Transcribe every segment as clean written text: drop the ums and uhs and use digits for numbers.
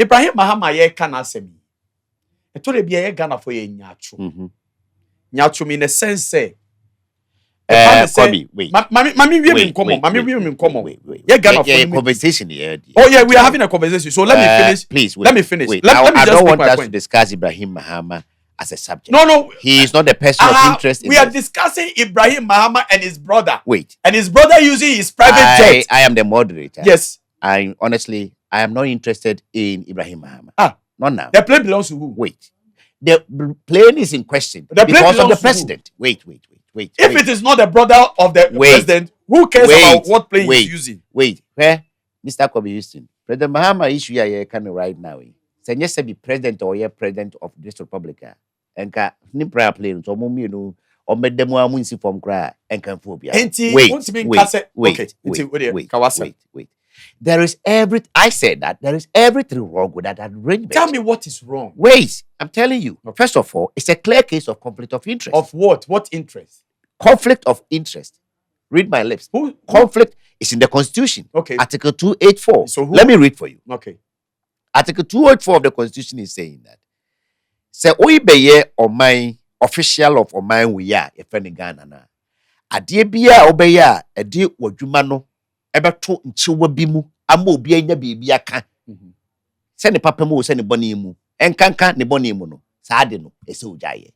Ibrahim Mahama ye kana semi. E to be ye Ghana for ye nyacho. Nyacho in the sense say Kobe, wait. Mami we me come on. Mami we me come on. Ye Ghana for conversation here. Oh yeah, we are having a conversation. So let me finish. Please, wait. Let me finish. Wait. Let me I just don't want my us point. to discuss Ibrahim Mahama as a subject. No. He is not the person of interest. We are discussing Ibrahim Mahama and his brother. Wait. And his brother using his private jet. I am the moderator. Yes. I am not interested in Ibrahim Mahama. Not now. The plane belongs to who? Wait. The plane is in question because of the president. Wait. If it is not the brother of the president, who cares about what plane he's using? Wait. Where? Mr. Kobe Houston. President Mahama issue here kind of right now. Say yes, be president or yeah president of this republic. And ni prayer plane so mo you know or made them one from cry and can phobia. Wait. There is I said that there is everything wrong with that arrangement. Tell me what is wrong. Wait, I'm telling you. First of all, it's a clear case of conflict of interest. Of what? What interest? Conflict of interest. Read my lips. Conflict is in the Constitution. Okay. Article 284. So let me read for you. Okay. Article 284 of the Constitution is saying that. Say we be or my official of my we are a friend in Ghana na. Adie bia obeya edi wadwuma no ebeto nchiwa bi mu ama obi anya bibia aka. Se ne papa mu se ne bone mu. Enkanka ne bone mu no. Sa ade no ese ojaye.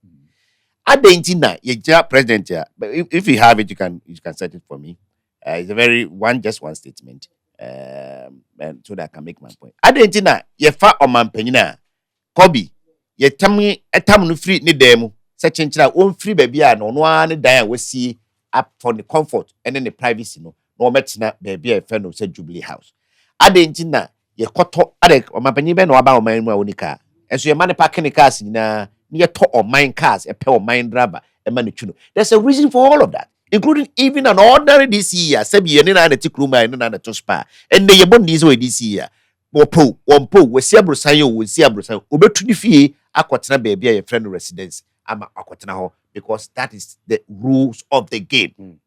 Adenti na ye president here. But if you have it you can set it for me. It's a very one statement. And so that I can make my point. Adenti na ye fa omampanyina Kobe ye etam no free ne demo. Se chenchira on free baby a no no ne dan we see up for the comfort and then the privacy no metina baby a friend of said Jubilee House. Adenti na ye koto ade omampanyin be no aba oman mu a onika. Enso ye mane parking cars na ye to oman cars e pe oman driver e ma ne twuno. There's a reason for all of that. Including even an ordinary this year, sebi ye na na tikruma na na to spa. And the yebon this way this year. One po we see abrosan we see abrosan. Obetu ni fie akwatena baby a friend residence ama akwatena ho because that is the rules of the game.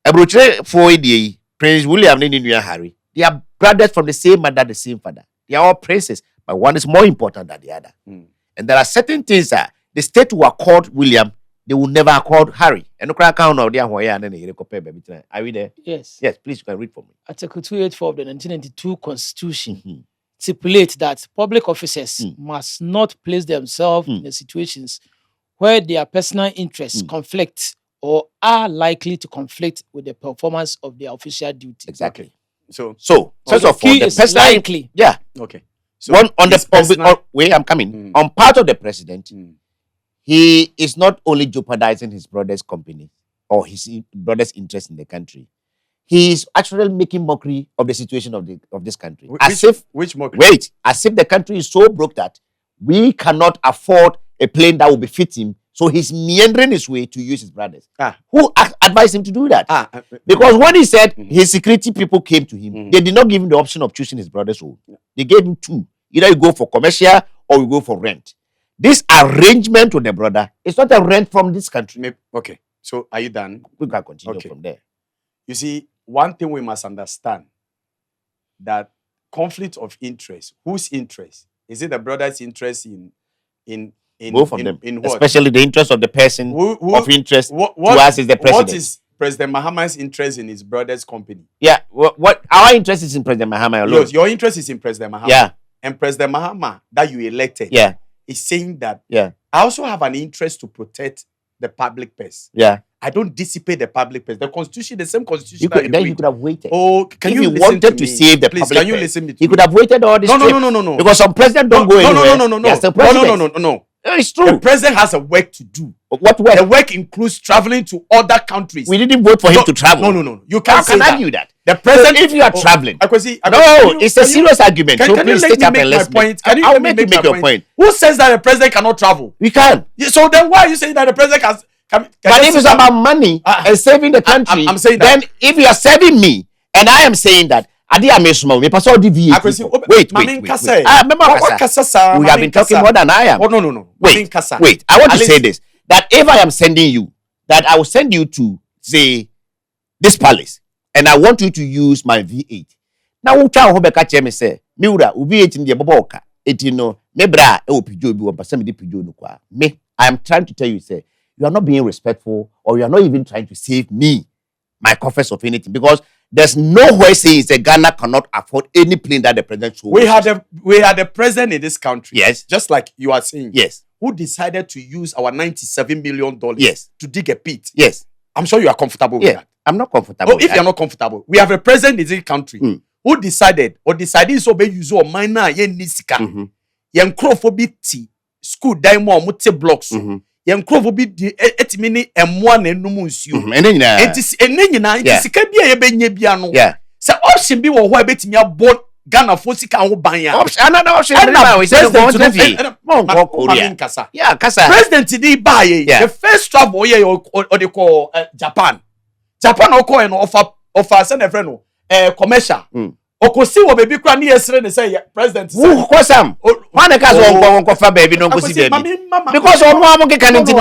Abroche for the Prince William and Nunu Harry. They are brothers from the same mother, the same father. They are all princes, but one is more important than the other. And there are certain things that the state who accord William, they will never accord Harry. And no crack count of their way and then they compare baby. Are we there? Yes. Yes, please you can read for me. Article 284 of the 1992 Constitution stipulates that public officers must not place themselves in the situations where their personal interests conflict or are likely to conflict with the performance of their official duty. Exactly. Okay. So first of all, the personal likely. Yeah. Okay. So one on the way I'm coming on part of the president. He is not only jeopardizing his brother's company or his brother's interest in the country. He is actually making mockery of the situation of this country. Which mockery? Wait, as if the country is so broke that we cannot afford a plane that will befit him. So he's meandering his way to use his brothers. Who advised him to do that? Because when he said his security people came to him, they did not give him the option of choosing his brother's own. They gave him two. Either you go for commercial or you go for rent. This arrangement with the brother is not a rent from this country. Okay. So are you done? We can continue from there. You see, one thing we must understand that conflict of interest. Whose interest? Is it the brother's interest in both of them? In what? Especially the interest of the person who of interest to us is the president. What is President Mahama's interest in his brother's company? Yeah. What our interest is in President Mahama alone. Your interest is in President Mahama. Yeah. And President Mahama that you elected. Yeah. Is saying that I also have an interest to protect the public purse. Yeah. I don't dissipate the public purse. The constitution, the same constitution. You could have waited. Oh, if you wanted to save the public can you listen to me? He could have waited all this time. No. Because some president don't go anywhere. No. It's true. The president has a work to do. What work? The work includes traveling to other countries. We didn't vote for him to travel. No. You can't say argue that. The president, if you are traveling. It's a serious argument. Can you let me make my point? I'll make you make your point. Who says that the president cannot travel? We can. So then why are you saying that the president can but if it's about money and saving the country, I'm saying that. Then if you are saving me and I am saying that, wait. We have been talking more than I am. No. Wait. I want to say this. That if I am sending you, that I will send you to, say, this palace, and I want you to use my V8. na wo twa ho be ka che me say me wura obi etin de bobo ka eti no me bra e opijo bi wo pasa me de pijo no kwa me I am trying to tell you say you are not being respectful or you are not even trying to save me my coffers of anything because there's nowhere saying that Ghana cannot afford any plane that the president should. We had a president in this country. Yes. Just like you are saying. Yes. Who decided to use our $97 million yes. to dig a pit. Yes. I'm sure you are comfortable with that. I'm not comfortable. Oh, if you're not comfortable, we have a president in this country who decided so be use or minor yen nisika. Yen crofobiti school daimo mute blocks. Yen crofobiti etimini M1 and numusio. And then it is a nina, it is a cabia bebiano. Yeah. So option be what why bet me a board Ghana Fosika Obanya. Another option. Yeah, Kasa. President today buy the first travel here or they call Japan. Japan or coin offer send a friend commercial. Oko see what baby cry near say president. Who Kosam? One case won't go for baby, no go see baby. Because on one monkey can do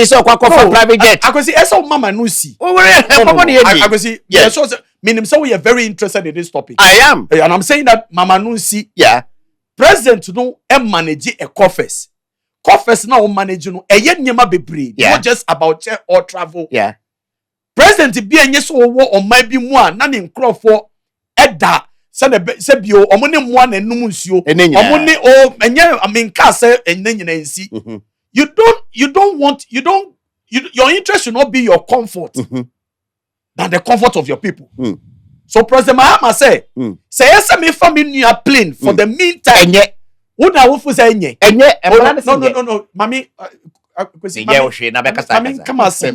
so private jet. I could see so mama no see. I could see yes. Meaning so we are very interested in this topic. I am. And I'm saying that mama no see. Yeah. President no manage a coffers. Coffers now manage no e ye nyema bebre. Not just about check or travel. Yeah. President be enye so wo on my bi mu a na ne nkrofo eda se bio omone mu a na num nsuo. Omone o enye aminka se enye nyina nsi. You don't want your interest should not be your comfort. Than the comfort of your people. So President Mahama say yes me family a plane for the meantime. What I will say enye. No. Mami mami come as no.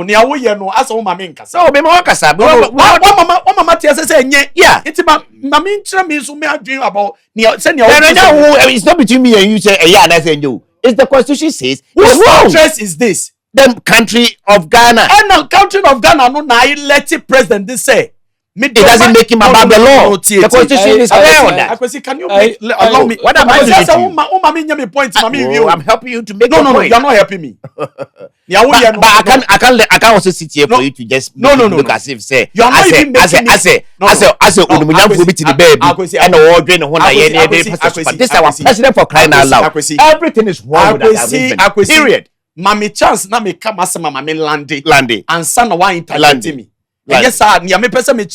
Ni awo ye no as o mami nkasa. So be mo kasa. Mama tia say enye. Yeah. Iti mami ntra me so me adwin about ni say ni it's not between me and you say yeah and I say you. It's the constitution says whose interest is this? The country of Ghana. And the country of Ghana no na elected president they say. It doesn't make him above the law. The constitution is clear on that. Can you allow me? What am I doing? I'm helping you to make no, point. You're not helping me. But I can't also sit here for you to just look as if say you're not even making me. As a baby and all drain but this is our president for crying out loud. Everything is wrong with that. Period. Mami chance na me come as mama lande and son wa interrupt me. And yes sir, me person me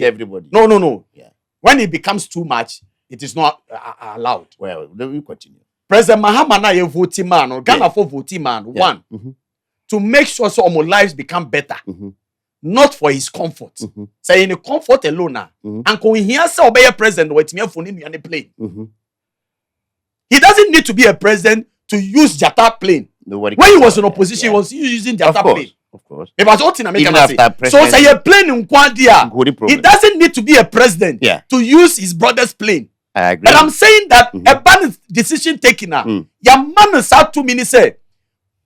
everybody. No. Yeah. When it becomes too much, it is not allowed. Well, let me continue. President Mahama na ye voting man or Ghana for voting man. One, to make sure so our lives become better. Not for his comfort. Say in the comfort alone and can we hear say obey president with me phone in the plane. He doesn't need to be a president to use Jata plane. Nobody when he was in opposition, he was using Jata plane. Of course. It was all in America. So say a plane in Kwandia. He doesn't need to be a president to use his brother's plane. I agree. And I'm saying that a bad decision taken now. Your man is out 2 minutes say,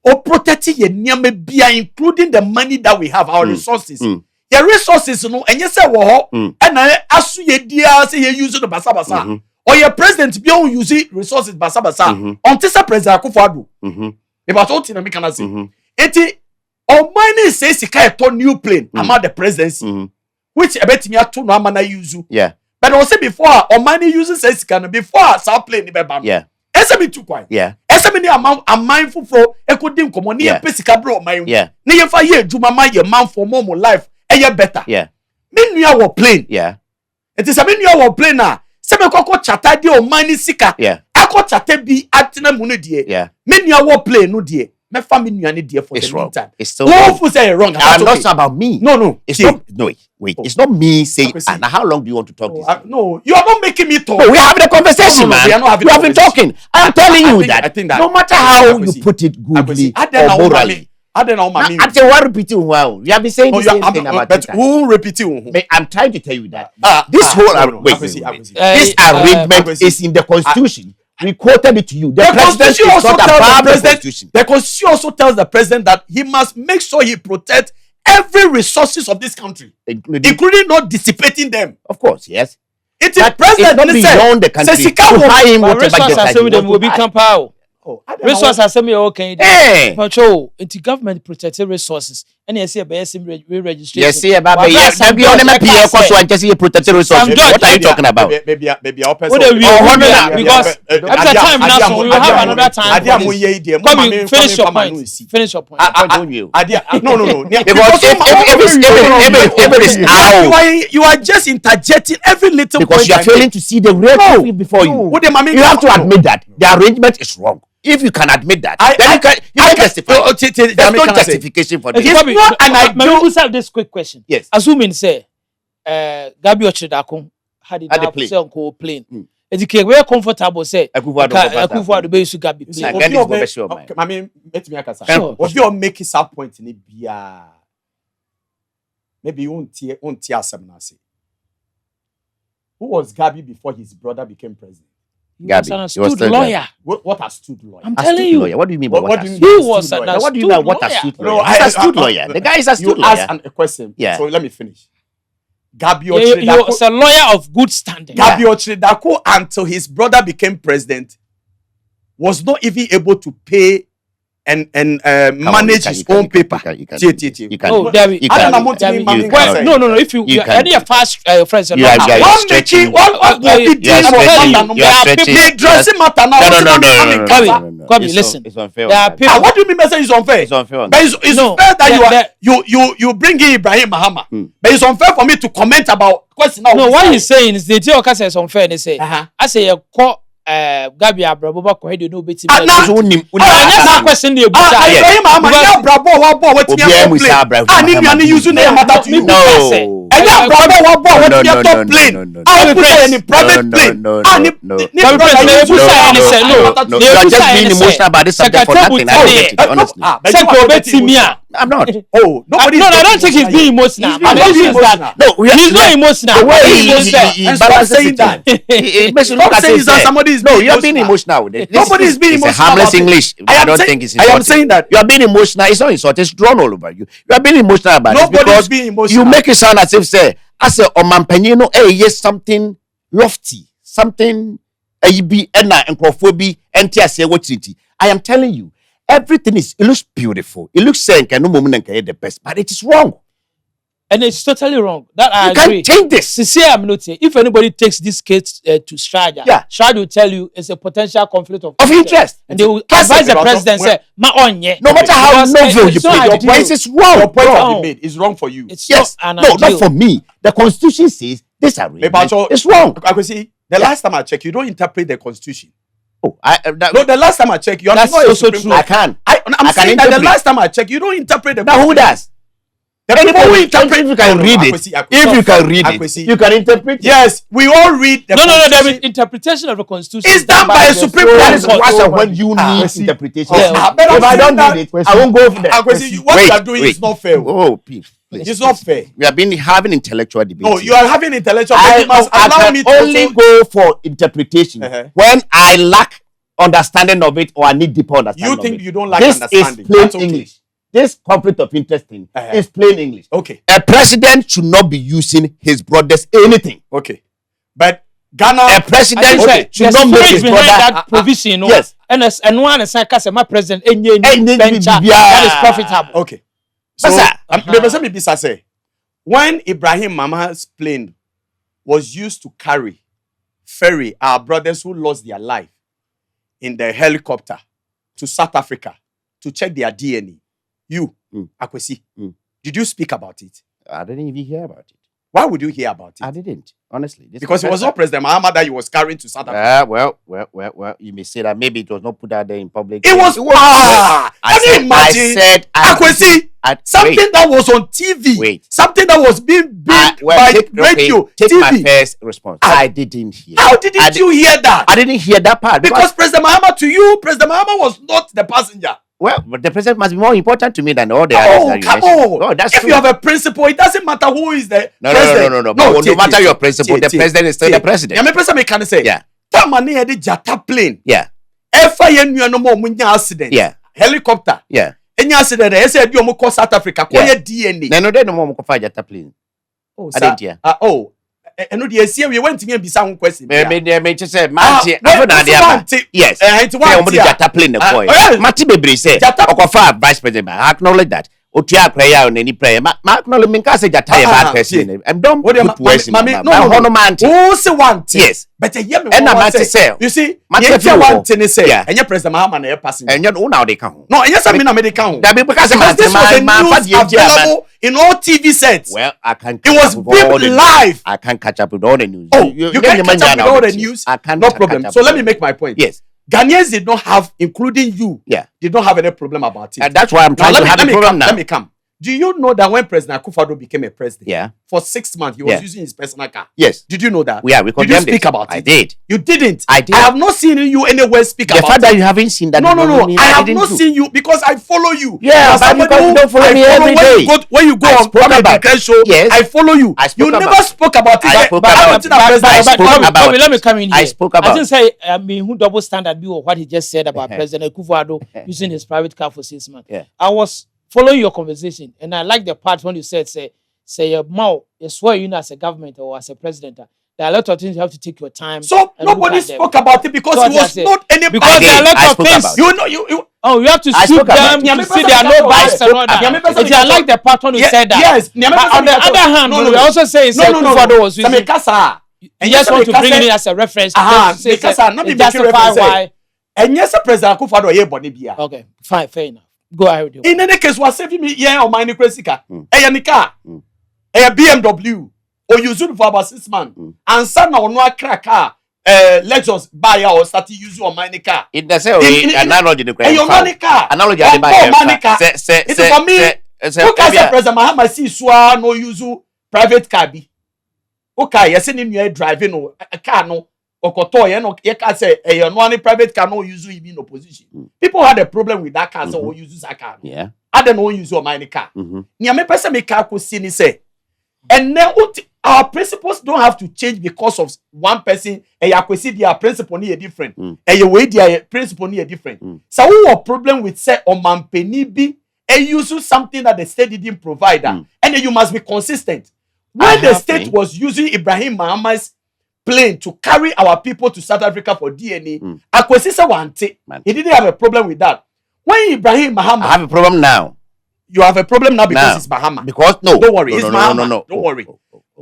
"O protect ye nyame bia, including the money that we have, our resources." Your resources, no, and you say wo and asu ye dia say you use the basa. Or your president be on using resources basa. Until say president Akufo-Addo. It was all in America say. Eti Almighty says he can't turn new plane among the presidency, which I bet me to no man use. Yeah. But I say before Almighty uses says he can before some plane the ban. Yeah. SME too quiet. Yeah. SME amount I'm mindful for ecodim come on near pesica bro my. Yeah. Near for year juma my your man for more life and you better. Yeah. Mean you our plane. Yeah. It is a mean you our plane now. Sebe koko chata di Almighty sika. Yeah. Ako chata bi atina munu die. Yeah. Mean you our plane no die. My family dear for it's the wrong. meantime. It's still wrong. Say wrong. I'm not about me. No. It's not. No, wait. It's not me saying. Now, how long do you want to talk this? No, you are not making me talk. No, we're having a conversation, man. We have been talking. I'm telling you that. I think that. No matter how you put it goodly or morally. I don't know. I tell you, repeat it. Wow, you have been saying the same thing about it. Who repeat it? I'm trying to tell you that this whole this arrangement is in the Constitution. We quoted it to you. The Constitution also tells the president. The Constitution also tells the president that he must make sure he protects every resources of this country, including not dissipating them. Of course, yes. It is president not beyond the country. Resources are semi okay. But government protected resources. and you see a BSM registration. Yes, see about yes, maybe on the PA course and just protected resources. What are you talking about? Maybe Because after time now, we will have another time. Finish your point. Finish your point. No. Because if it is now, you are just interjecting every little because point. You are failing to see the real thing before you. You have to admit that the arrangement is wrong. If you can admit that, then you can justify. There's no justification for this. It's not, and I do have this quick question. Yes. Assuming say, Gabi Ochidakun had it now say on plane. It's very comfortable say. Akufo-Addo be use Gabi plane. I mean, let me ask you. What you make his point in Ibia? Maybe you won't tear some nasi. Who was Gabi before his brother became president? He was an astute lawyer. What astute lawyer? I'm telling you. Lawyer. What do you mean by what astute? He was an astute lawyer. What do you mean by what astute lawyer? No, He's an astute lawyer. The guy is astute lawyer. You asked a question. Yeah. So let me finish. Gabi He was a lawyer of good standing. Gabi Ochidakun, until his brother became president, was not even able to pay and manage his own paper. You can. Oh, David. No. If you any fast friends, you are stretching. Come listen. It's unfair. What do you mean by saying it's unfair? It's unfair. But it's unfair that you bring in Ibrahim Mahama. But it's unfair for me to comment about question. No, what he's saying is the Tioka says unfair. They say, I say a court. Gabi Abrabo ko he no beti na question dey Ibrahim Mahama ya Abrabo wa bo wetin ya complain ani nua ni use na matter to you no Abrabo wa bo wetin ya top plane I put it in private plane ani no you are just being emotional about this subject for nothing. I don't get it, honestly. I'm not. Oh, nobody. No, I don't think he's being emotional. He's not emotional. The way he balances saying that. Stop saying that somebody is. No, you are being emotional. Nobody is being emotional. It's a harmless English. I don't think it's insulting. I am saying that you are being emotional. It's not insulting. It's drawn all over you. You are being emotional about it because you make it sound as if say, as a omanpanino, yes, something lofty, something be and crofobia and what I am telling you. Everything it looks beautiful. It looks saying no moment can the best, but it is wrong. And it's totally wrong. That I agree. Can't change this. Sincere, I'm not saying. If anybody takes this case to Straja, Straja will tell you it's a potential conflict of interest. And they will advise the president say, no matter how novel you play, your point is wrong. Your point has been made. It's wrong for you. It's not for me. The Constitution says this arrangement is wrong. I can see the last time I checked, you don't interpret the Constitution. No, the last time I checked, you are not also true. I can. I'm saying that the last time I checked, you don't interpret the. Now who does? The people who interpret. If you can read it, if you can read it, you can interpret. Yes, we all read the. No. The interpretation of the Constitution is done by a Supreme Court. That is when you need interpretation. If I don't need it, I won't go for that. What you are doing is not fair. Oh, please. It's not fair. We have been having intellectual debate. No, you are having intellectual. I can only go for interpretation when I lack understanding of it or I need deeper understanding. You think you don't like this understanding? This is plain English. This conflict of interest thing is plain English. Okay. A president should not be using his brother's anything. Okay. But Ghana, a president should not make his brother that provision. Yes. And one is like my president. That is profitable. Okay. So, when Ibrahim Mahama's plane was used to ferry our brothers who lost their life in the helicopter to South Africa to check their DNA, Akwesi, did you speak about it? I didn't even hear about it. Why would you hear about it? I didn't, honestly. Because it was not President Mahama that he was carrying to South Africa. Well, you may say that maybe it was not put out there in public. It was. I said, Akwesi, something that was on TV. Something that was being big by radio, take TV. My first response. I didn't hear. How didn't you hear that? I didn't hear that part. Because President Mahama, to you, President Mahama was not the passenger. Well, but the president must be more important to me than all the others. Come on. No, that's if true. you have a principle, it doesn't matter who is the president. No. No matter your principle, the president is still the president. Yeah, president can say. Yeah. Tamani had the jata plane. Yeah. FIN no more munya accident. Yeah. Helicopter. Yeah. Any accident, they said you go South Africa. Call your DNA. No more go jata plane. Oh, I didn't hear. And no, the we went to be some question. Me just say, Marty, yes. It's one jata plane the boy. Marty Bebre said, Okofa vice president. I acknowledge that. Otua prayer on any prayer. Ma no minka say jata bad person. And don't put words in my mouth. No man. Who say one thing? Yes. But a year me one say. You see, you one thing say. And you President Mahama na passing. And you know now they come. No, and yes, I mean I count. That because this was a news available in all TV sets. Well, I can't. It was beamed live. I can't catch up with all the news. Oh, you can't catch up with all the news. I can't. No problem. So let me make my point. Yes. Ghanaians did not have, including you, did not have any problem about it. And that's why I'm trying to have a problem now. Let me come. Do you know that when President Akufo-Addo became a president, for 6 months, he was using his personal car? Yes. Did you know that? Yeah, we did you speak about it? I did. You didn't? I did. I have not seen you anywhere speak about it. The fact that you haven't seen that. No. I have not seen you because I follow you. Yeah, but because you don't follow me every day. When you go on Premier show, I follow you. You never spoke about it. I spoke about it. Let me come in here. I spoke about it. I just say, who double standard be what he just said about President Akufo-Addo using his private car for 6 months. I was following your conversation, and I like the part when you said, say your mouth, you swear you know as a government or as a president. There are a lot of things you have to take your time. So nobody spoke about it because it was not any. Because there are a lot of things. You know, you have to shoot them to see there are no bias and all that. If I like the part when you said that. Yes. But on the other hand, we also say Akufo-Addo was using. You just want to bring it in as a reference. Because I'm not being justify why. And yes, President Akufo-Addo ye boni bia. Okay, fine, fair enough. Go ahead with you. In any case, was saving me yeah on my Nekrasika. A car, a BMW, or use it for about 6 months. And some now no crack car, Lexus buyer or start to use on my car. It does say analogy the credit. Your money car. Analogy the money car. It's for me. Who can say President Mahama see swa no use private car be? Okay, you send him you driving a car no. Okoto, you can say a no private car no use him in opposition. People had a problem with that car, so use that car. Yeah. I don't know use your money car. Nia me person make car ko see ni say. And now our principles don't have to change because of one person. And you can see their principle ni different. And your way their principle ni different. So who a problem with say o man penny be and use something that the state didn't provide, and then you must be consistent. When the state was using Ibrahim Mahama's plane to carry our people to South Africa for DNA, Akwesisa wante. He didn't have a problem with that. When Ibrahim Mahama, I have a problem now. You have a problem now because it's Mahama. Because no, don't worry, it's Mahama. No. Don't worry.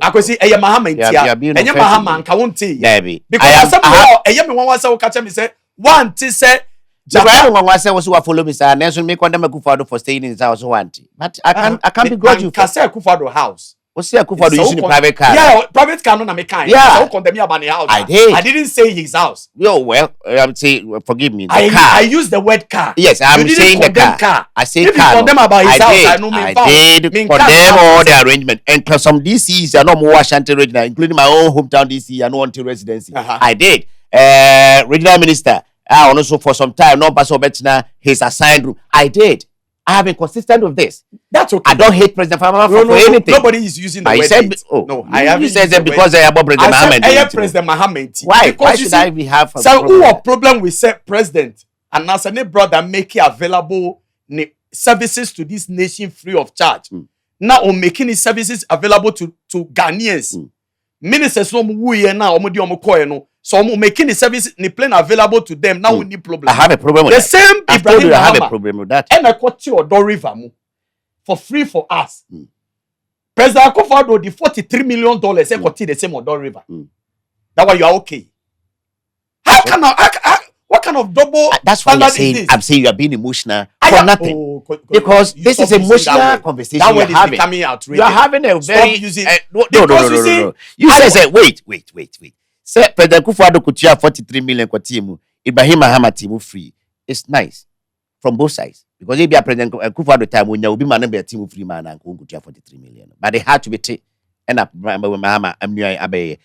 Akwesi, eye Mahama intia. Enye Mahama nka wonte. Because some eye me wan wan say o catch me say one ti say. Japan wan say was follow me sir. Nelson me condemn Akufo-Addo for staying in his house one. But I can't begrudge you. Can say Akufo-Addo house. What's the Akufo-Addo using the private car? Yeah, private car no na me kind. Yeah. So condemn me about the house. I did. I didn't say his house. Yo, well, I'm saying, forgive me. I used the word car. Yes, I'm saying the car. I say if car. You condemn about his house, I know me. I did condemn all the arrangement. And some DCs are not more Ashanti regional, including my own hometown DC and no residency. I did. Regional minister, also for some time, no Pastor Betina, his assigned room. I did. I have been consistent with this. That's okay. I don't hate President Mahama for anything. Nobody is using the word said, I haven't said that because I am President Mahama. I am President Mahama. Why? Why should I be have a so problem? Who a problem with President and as a brother make it available services to this nation free of charge. Now on making these services available to Ghanaians. Ministers no we now no. So I'm making the service the plane available to them. Now we need problem. I have a problem with the that. Same Ibrahim Mahama. I have a problem with that. And I got you or River for free for us. President Akufo-Addo the $43 million got the same Odo River. That why you are okay. How can what kind of double that's what you're saying. I'm saying you are being emotional for nothing. Because this is emotional conversation that you're having. Coming out, you are having a very using no. You say wait. Say President Akufo-Addo could share 43 million kwa team. Ibrahim Mahama team free. It's nice from both sides. Because if you are President Akufo-Addo time when you will be man be a team free man and could share 43 million. But they had to be end up Mahama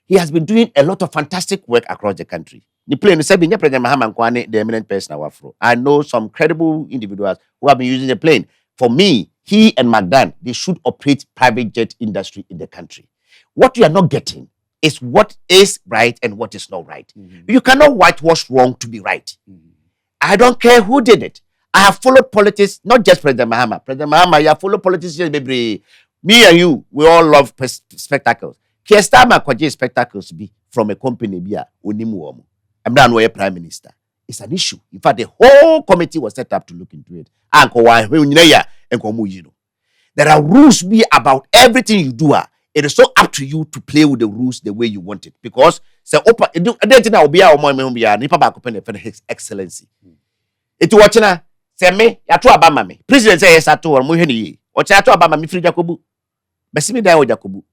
he has been doing a lot of fantastic work across the country. The plane President Mahama Nkwane, the eminent person Afro. I know some credible individuals who have been using the plane. For me, he and Magdan, they should operate private jet industry in the country. What you are not getting is what is right and what is not right. You cannot whitewash wrong to be right. I don't care who did it. I have followed politics, not just President Mahama. President Mahama, you have followed politicians, baby. Me and you, we all love spectacles. Kiestama kwaje spectacles be from a company bia onimu. I'm not a prime minister. It's an issue. In fact, the whole committee was set up to look into it. Anko wa There are rules be about everything you do. It is so up to you to play with the rules the way you want it. Because his excellency. It watching say me, ya to abama me. President say yes ato or muheni ye. O cha to abama me free Jacobu. Besi me dan o Jacobu.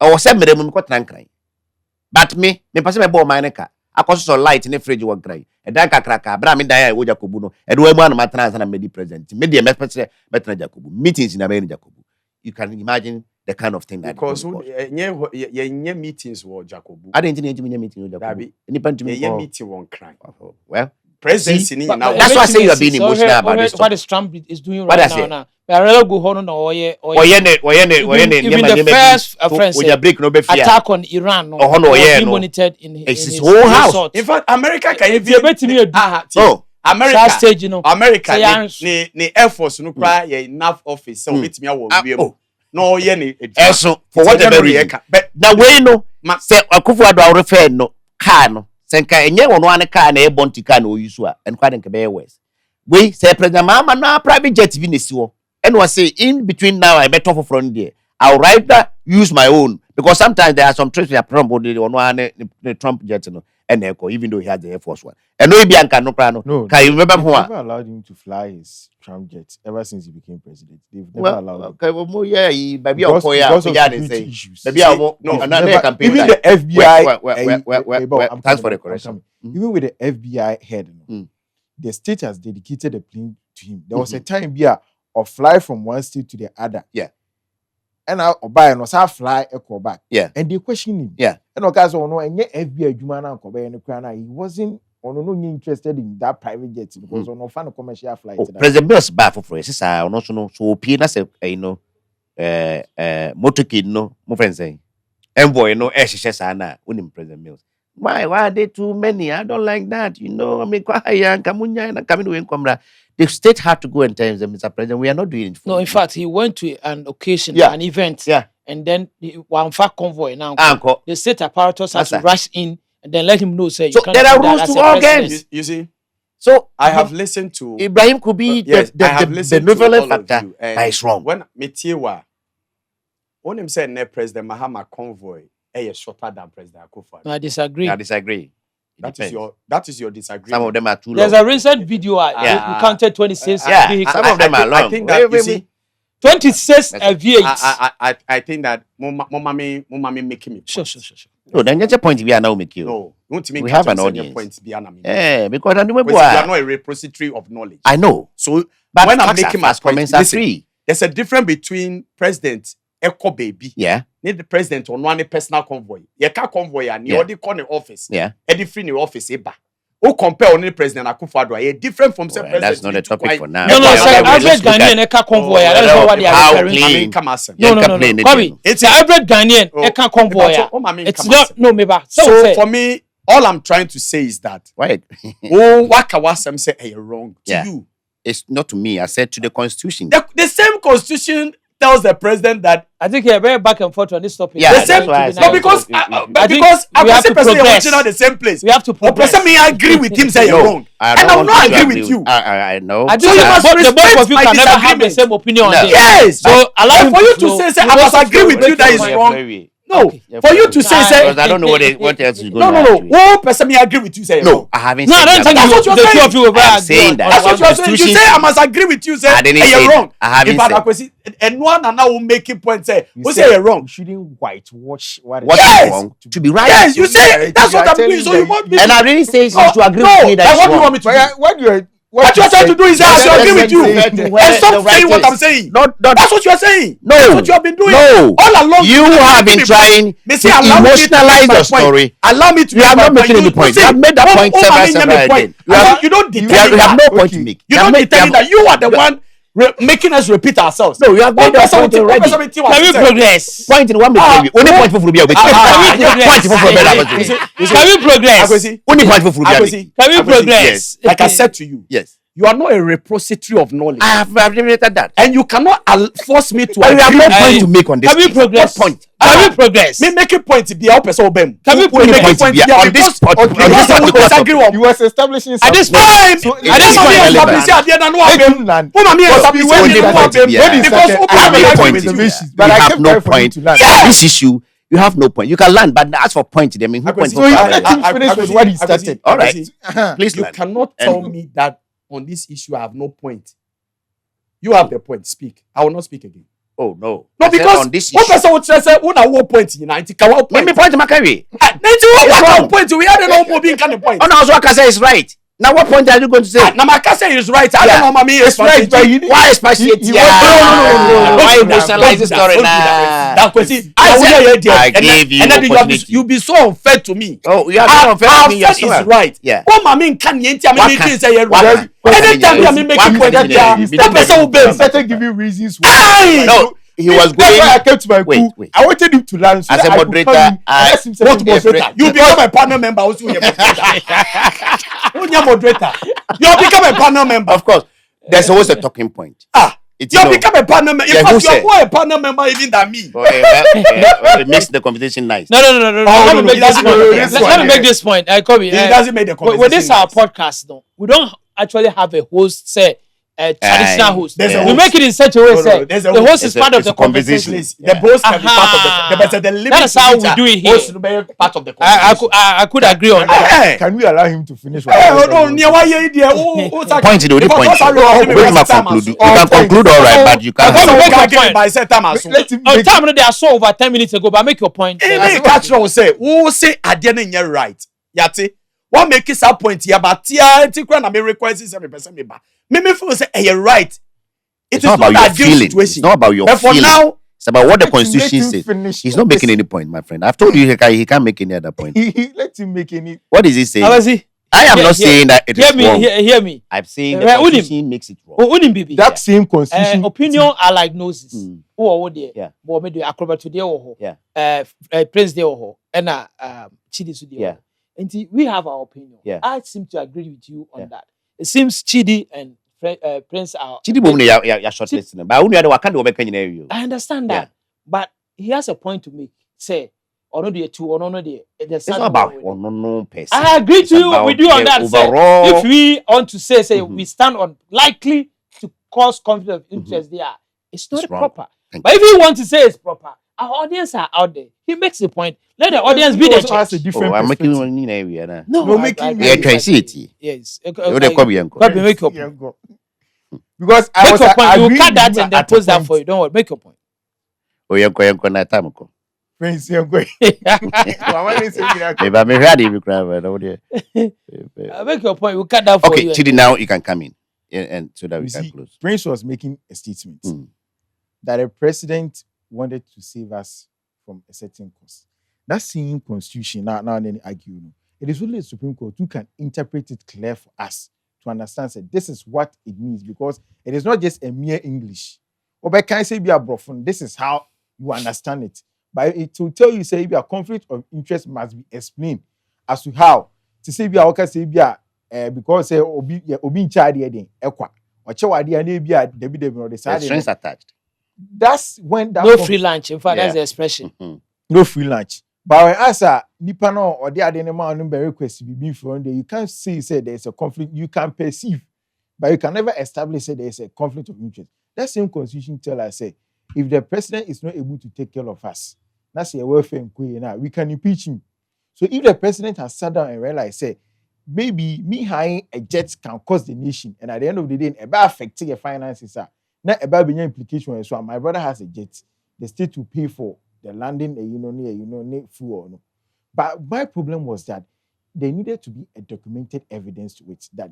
O se mere mu ko trankran. But me pass me bo man ka. Akoso so light in the fridge wo kran. E dan kakraka bra me dan o Jacobu no. E do emu an ma trans na me di president. Me dey me pese better Jacobu. Meetings in America Jacobu. You can imagine the kind of thing that because ye meetings wo Jacobu. I didn't need meeting with Jacobu. Ye meeting one cry. Well, presidency now. That's why I say you are being emotional about this. What is Trump is doing What right now? I rather go home on even the first attack on Iran was monitored in his whole house. Resort. In fact, America can America stage, you know. America ni Air Force no cry enough office so with me no so for whatever reason. But now we know say Akufo-Addo refer no car no senka enye wono an car na e bonti car na oyusu a en kwa nke be west we say President Mahama na private jet bi nesi wo and was say in between now I better for front there I'll rather use my own because sometimes there are some trips we are Trump or the Trump jet no and even though he has the Air Force one and no be anka no can you remember who never allowed him to fly his Trump jet ever since he became president. They've never allowed him. Okay, well, yeah, baby, because of security issues. Maybe even the FBI. Thanks for the correction. Even with the FBI head, the state has dedicated a plane to him. There was a time or fly from one state to the other. Yeah. And I buy and was fly a call back. Yeah. And they question him. Yeah. And okay, so no, and FBI Jumana and he wasn't interested in that private jet because on no fan commercial flight. President Bill's bad for us. I also know so Pina say motorcade no my friend saying envoy no sana unim President Mills. Why are they too many? I don't like that. You know, I mean, the state had to go and tell them, Mr. President, we are not doing it for No, you. in fact, he went to an occasion, an event, and then one fact convoy now. The state apparatus has to rush in and then let him know, say, so there are rules to all games. You see? So I have listened to Ibrahim could be the benevolent factor, but it's wrong. When Metiwa, when him said, President Mahama convoy, shorter than President Akufo-Addo. No, I disagree. I disagree. That is your disagreement. Some of them are too long. There's a recent video. We counted 26 vehicles. Some of them are long. I think that you see, 26 V8. I think that Mommy making me. Sure. No, then that's a point we are now making. No, we have an audience. Because you are not a repository of knowledge. I know. So but when I'm making my point, listen, there's a difference between President Echo Baby. Yeah. Need the president on one personal convoy. You can't convoy and you already call the office. Yeah. Any free in the office, eba. Who compare only President Akufo-Addo? You're different from say president. That's not a topic for now. No, sir. Average Ghanaian Eka convoy. That's not what they are referring to. I mean, come on, sir. No. Kobe, it's an average Ghanaian Eka convoy. It's not. No, maybe. So for me, all I'm trying to say is that. Wait. Waka wasam say you're wrong to you. It's not to me. I said to the Constitution. The same Constitution tells the president that I think you're very back and forth on this topic. Yeah, the same, no, because I say president watching out the same place. We have to progress. Person may agree with him, say you're wrong, and I will not agree with you. I know. So you must respect the both of you my can never have the disagreement. same opinion on this. Yes. So allow for you to say I must agree with you that is wrong. No, for you to say because I don't know what else is going on. No. Who person may agree with you? Say no. I haven't. No, I don't think that's what you're saying. The two of you I'm saying that. That's what you're saying. You say I must agree with you. Say you're wrong. I haven't said. And one and now will make it point. Say who say you're wrong. You shouldn't whitewash what is wrong to be right. Yes, you say that's what I'm doing. So you want me. And I really say to agree with me that what do you want me to do? What you're trying to do is I agree with you. And stop saying what I'm saying. That's what you're saying. No. That's what you have been doing. No. All along. You have been trying to emotionalize the story. Allow me to. You have not making any point. You have made that point several times. You don't determine you have no point to make. You don't determine that you are the one making us repeat ourselves. No, you have made that point already. Can we progress? Point in one minute. Only point for Furubia. Can we progress? Only point for Furubia. Can we progress? Like I said to you. Yes. you are not a repository of knowledge. I have related that. And you cannot force me to But you have agree no with point you. to make on this. Can we case. progress? What point? Can we progress? Me make a point be our person obem. Can we What progress? point to be on this spot? Because I will disagree on. You was establishing At this something. point, So at it this is point, not relevant. establish at the end of Let the him land. Who am I But establish when when he you started, want them? yeah. When he Because started, open I have up no and point with to you. be. issues, You but I have kept no trying for him point. to land. On this issue, you have no point. You can land, but as for point to them, who point So he for let him finish with what he started. All right. Please You land. cannot tell me that on this issue I have no point. You have the point. Speak. I will not speak again. Oh no. No, I said because on this one issue. person would say, "Una what point in 90? Can what Let point? me point to Macari. 90 what point? We had no more being kind of point." Oh no, so I can say it's right. Now what point are you going to say? Now my say is right. I Yeah. don't know, mommy. It's right, but he Why is passionate? he- Yeah. no. Why Don't do emotionalize the that. story Don't do now? that question. I gave you and then opportunity. you be so unfair to me. Oh, you are not unfair to I've me said yourself. is right. Yeah. Oh, mommy, can you tell What me can- things say you're what right? can- what can Anytime you I do? make What a can point, you do? that person will he be. started giving reasons Aye! why. No, he was That's why I going. kept my Wait, cool. wait. I wanted him to land so As that a I could moderator, come in and I- ask him What certain questions. moderator? You become a panel member also. You're moderator. You become a panel member. Of course, there's always a talking point. It's You become a panel member. In Yeah, who fact, you are said? more a panel member even than me. It makes the conversation nice. No. Let me make this point. Let me make this point. Kobe, It doesn't make the conversation. with this our nice. podcast, no, we don't actually have a host, say a traditional host. There's a We host. make it in such a way, No, say there's a the host. host is part of It's the a conversation. conversation. The boss can be part of the limit. That is how we do it here. Host will be part of the I conversation. could agree on that. Hey! Can we allow him to finish? No, near why you there? Point in the only point. Wait, ma conclude. You can conclude all right, but you I can't. wanna make Make your point. by set time as Let him On make time, they are so over 10 minutes ago, but make your point. Any catch will say, who say adene nye right. Yate. What make it that point here, but tia tikra na me request 7% me ba. Me feel say you're right. It's not about your feeling. It's not about your But for feeling. now, It's about what the Let him constitution says. finish. He's not making any point, my friend. I've told you he can't make any other point. Let him make any. What is he saying? Abasi, I am Hear- not hear- saying that it hear is me, wrong. hear me. I'm saying the Unim. constitution makes it wrong. Unim bibi. That same constitution. Opinion are like noses. Mm. Who there? Yeah. But me do acrobat today or Yeah. Prince there or and Chidi Sudi. Yeah. And we have our opinion. Yeah. I seem to agree with you on Yeah. that. It seems Chidi and Prince are. Chidi boom ya shortlisting. But only what can do obeka nyina you. I understand that, Yeah. but he has a point to make. Say, or no the two, or no the. It's not about no person. I agree It's to you about with you on the that. Say, overall. if we want to say Mhm. we stand on likely to cause conflict of interest there, it's not It's wrong. proper. Thank But if you want to say it's proper, our audience are out there. He makes the point. Let the audience be the also has a judge. different I'm making perspective. one in area now. No, No, making Yeah, try see it. Yes. You dey come here, uncle. Kobe, make your Yeah, point. go. Because I Make was your point. You agreeing cut with that you and then at a post that point. for you. Don't worry. Make your point. Oh, yanko na time ko. Friends, you're going. Mama didn't say me that. Maybe I'm ready to cry but no there. Make your point. We'll cut that for Okay, you. Chidi, now you can come in. And so that we You can see, close. Prince was making a statement Mm. that a president wanted to save us from a certain cost. That same constitution, now and then argue, it is only the Supreme Court who can interpret it clear for us to understand that this is what it means, because it is not just a mere English. Or by can say be a brofun, this is how you understand it. But it will tell you say be a conflict of interest must be explained as to how to say be a okay say be a because say obi in charge then ekwa or chewadi and be a debi or the The side. strings attached. That's when that No free lunch. In fact, Yeah. that's the expression. Mhm. no free lunch. But when answer nipa no or the other man no request be from there, you can't say there's a conflict. You can perceive, but you can never establish say there's a conflict of interest. That same constitution tell us say if the president is not able to take care of us, that's a welfare inquiry now. We can impeach him. So if the president has sat down and realized say maybe me hiring a jet can cost the nation, and at the end of the day, it will affect your finances. Not about being implication. So my brother has a jet, the state will pay for the landing, near fuel. No. But my problem was that there needed to be a documented evidence to it that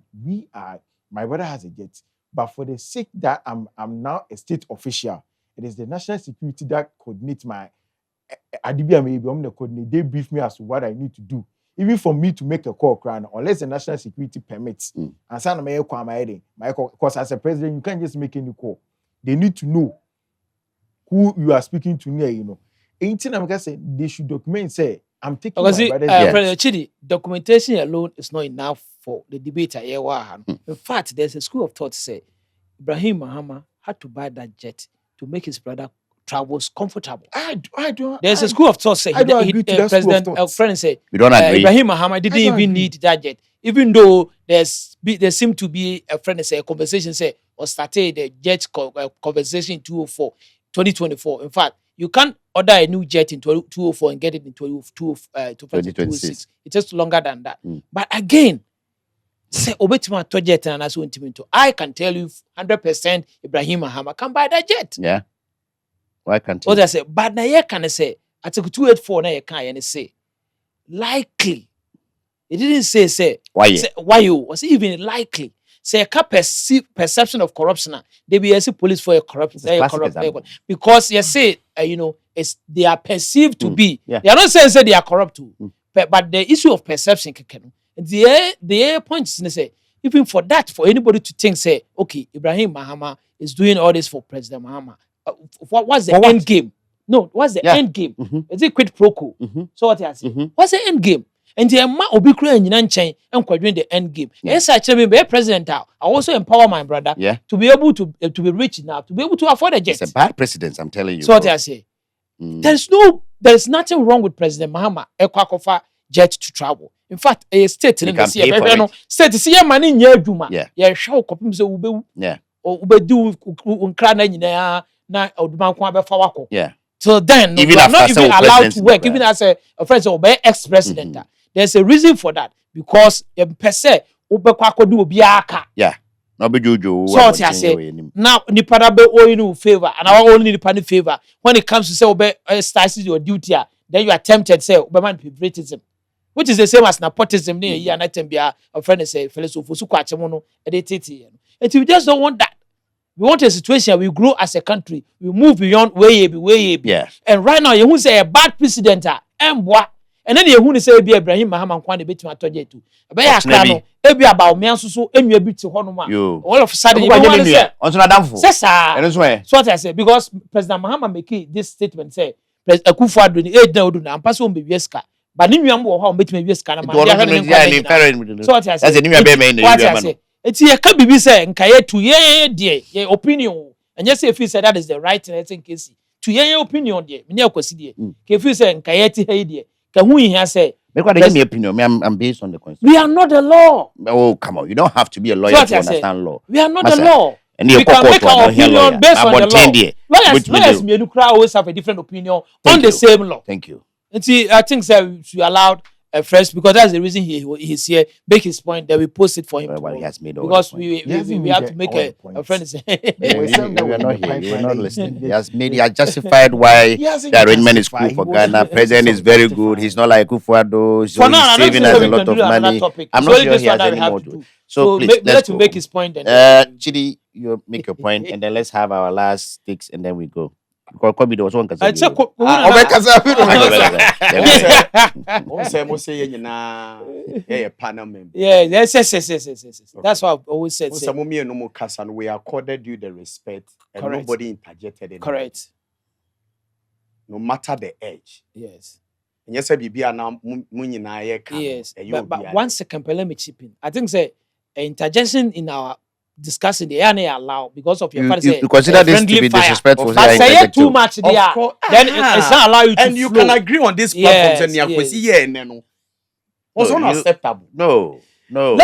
my brother has a jet. But for the sake that I'm now a state official, it is the national security that coordinates my Adibia maybe I'm the coordinate. They brief me as to what I need to do. Even for me to make a call, unless the national security permits. And some my because as a president, you can't just make any call. They need to know who you are speaking to near, Ain't say they should document say I'm taking Because my see, brother's President Chidi, documentation alone is not enough for the debate. In fact, there's a school of thought say Ibrahim Mahama had to buy that jet to make his brother travels comfortable. I don't. There's a school of thought say I don't agree to that school of President thought. friend say We don't agree. Ibrahim Mahama didn't I don't even agree. need that jet, even though there seemed to be a friend say a conversation say or started the jet conversation in 2024. In fact, you can't order a new jet in 2004 and get it in 2026. It takes longer than that. But again, say obetima to jet and as I can tell you 100% Ibrahim Mahama can buy that jet. Yeah. Why can't What you? I say, but na ye can say at 284 na ye can say likely. It didn't say Why? say, why you was even likely. Say a perception of corruption. They be as police for a corruption. It's a classic example. Because you say it's they are perceived to be. Yeah. They are not saying they are corrupt too. But the issue of perception the point is say even for that for anybody to think say okay Ibrahim Mahama is doing all this for President Mahama. What's the end game? No, what's the end game? Is it quid pro quo? So what I say? What's the end game? And the ma obi kura nyina nchen enkodwen the end game. Yes, I tell me be president I also empower my brother to be able to be rich now, to be able to afford a jet. It's a bad precedent, I'm telling you. So what I say? There's nothing wrong with President Mahama ekwakofa jet to travel. In fact, a state in the state see money nya adwuma. Yeah, hwa kopim se ubewu. Yeah. Or ubedu unkra na nyina na oduma kwa be fa wako. Yeah. So then even you are not after even allowed to work, even as a friend or ex-president. There's a reason for that because per se do obiaka. Yeah. No be juju. So what I say now nipa na be owe favor and our only nipa ni favor when it comes to say obe starts your duty then you are tempted say obe man favoritism, which is the same as nepotism near here na tembia a friend say philosophy su kwache mo no e tete. And we just don't want that. We want a situation we grow as a country. We move beyond way. Yeah. And right now, you say a bad president, and then you say be Ibrahim Mahama Kwan bit to atoje too. Abaya ebi about me so enwa bi te honoma. All of a sudden, you want to say, so what I say because President Mahama make this statement say President Akufo-Addo ni age na odu na ampa so mbe wieska. But ni nwa mbo ho betime wieska na ma. So what I say? That's a new be it's ye ka bibi say nka ye to ye opinion and you say if you say that is the right and I think is to ye opinion there me akwasi there ke feel say nka ye ti he there ka hu hia say make what give opinion I'm based on the constitution. We are not the law. Oh come on, you don't have to be a lawyer to understand law. We are not the law. And we can make our opinion based on the law. Lawyers me always have a different opinion on the same law. Thank you. And see, I think we should allow first because that's the reason he's here. Make his point. Then we post it for him. Well, he has made because we have to make a friend say. We are not here. You are not listening. He has justified why the arrangement is cool for Ghana. President is very good. He's not like Akufo-Addo. So he's saving us a lot of money. I'm not sure he has any more to. So please let's make his point. Chidi, you make your point, and then let's have our last sticks, and then we go. Because there was one say panel member. Yes. That's what I've always said. We accorded you the respect and nobody interjected in. Correct. No matter the age. Yes. And yes, yes. But 1 second, let me chip in. I think say interjection in our discussing the area allow because of your you consider this to be disrespectful. But say too much there, then it's not allow you to and you can agree on this platform. Yes. Also not acceptable. No. Let's